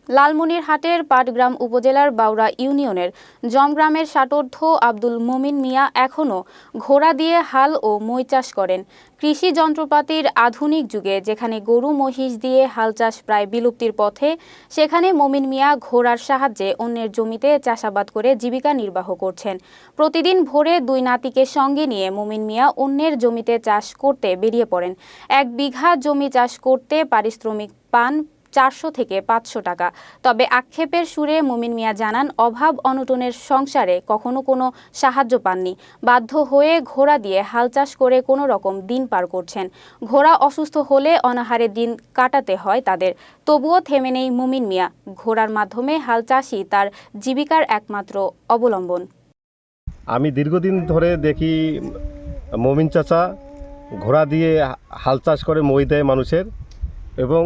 লালমনিরহাটের পাটগ্রাম উপজেলার বাউড়া ইউনিয়নের জমগ্রামের ষাটোর্ধ্ব আব্দুল মোমিন মিয়া এখনও ঘোড়া দিয়ে হাল ও মই চাষ করেন। কৃষি যন্ত্রপাতির আধুনিক যুগে যেখানে গরু মহিষ দিয়ে হাল চাষ প্রায় বিলুপ্তির পথে, সেখানে মোমিন মিয়া ঘোড়ার সাহায্যে অন্যের জমিতে চাষাবাদ করে জীবিকা নির্বাহ করছেন। প্রতিদিন ভোরে দুই নাতিকে সঙ্গে নিয়ে মোমিন মিয়া অন্যের জমিতে চাষ করতে বেরিয়ে পড়েন। 1 বিঘা জমি চাষ করতে পারিশ্রমিক পান 400 থেকে 500 টাকা। তবে আক্ষেপের সুরে মোমিন মিয়া জানান, অভাব অনটনের সংসারে কখনো কোনো সাহায্য পাননি। বাধ্য হয়ে ঘোড়া দিয়ে হাল চাষ করে কোনো রকম দিন পার করছেন। ঘোড়া অসুস্থ হলে অনাহারে দিন কাটাতে হয় তাদের। তবুও থেমে নেই মোমিন মিয়া। ঘোড়ার মাধ্যমে হাল চাষই তার জীবিকার একমাত্র অবলম্বন। আমি দীর্ঘদিন ধরে দেখি মোমিন চাচা ঘোড়া দিয়ে হাল চাষ করে মই দেয় মানুষের, এবং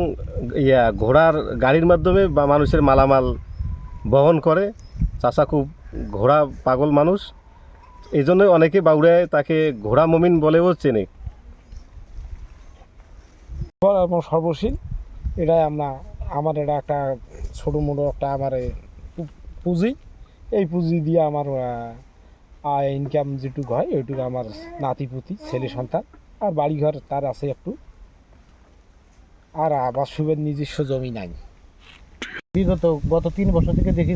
ঘোড়ার গাড়ির মাধ্যমে বা মানুষের মালামাল বহন করে। চাচা খুব ঘোড়া পাগল মানুষ, এই জন্য অনেকে বাউড়ায় তাকে ঘোড়া মোমিন বলেও চেনে। সর্বশীল এটাই আমার এটা একটা ছোটো মোটো একটা আমার পুঁজি। এই পুঁজি দিয়ে আমার ইনকাম যেটুকু হয় ওইটুকু আমার নাতিপুতি ছেলে সন্তান আর বাড়িঘর তার আছে একটু, আর আবাস সুবিধার নিজস্ব জমি নাই। গত 3 বছর থেকে দেখি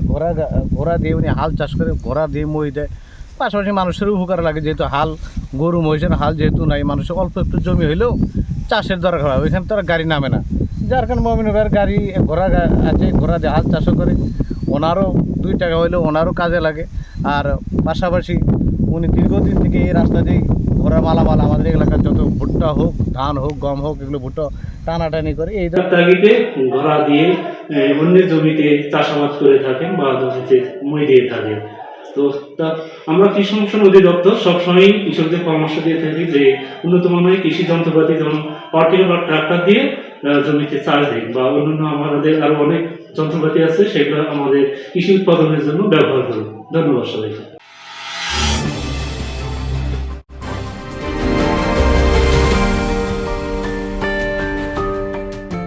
ঘোড়া দিয়ে উনি হাল চাষ করে, ঘোড়া দিয়ে মই দেয়। পাশাপাশি মানুষের উপকার লাগে, যেহেতু হাল গরু মহিষের হাল যেহেতু নাই, মানুষের অল্প একটু জমি হইলেও চাষের দরকার হয়, ওইখানে তো আর গাড়ি নামে না। যার কারণে মোমিন ভাইয়ের গাড়ি ঘোড়া আছে, ঘোড়া দিয়ে হাল চাষও করে, ওনারও 2 টাকা হইলেও ওনারও কাজে লাগে। আর পাশাপাশি উনি দীর্ঘদিন থেকে এই রাস্তা দিয়ে ঘোড়া মালামাল আমাদের এলাকার যত ভুট্টা হোক, ধান হোক, গম হোক, এগুলো ভুট্টা টানাটানি করে এই তাগিদে ঘোড়া দিয়ে অন্যের জমিতে চাষাবাদ করে থাকেন বা জমিতে মই দিয়ে থাকেন। তো আমরা কৃষি সম্প্রসারণ অধিদপ্তর সবসময় কৃষকদের পরামর্শ দিয়ে থাকি যে উন্নত মানের কৃষি যন্ত্রপাতি যেমন পাওয়ার বা ট্রাক্টর দিয়ে জমিতে চাষ দিন, বা অন্যান্য আমাদের আরো অনেক যন্ত্রপাতি আছে, সেগুলো আমাদের কৃষি উৎপাদনের জন্য ব্যবহার করুন। ধন্যবাদ সবাইকে।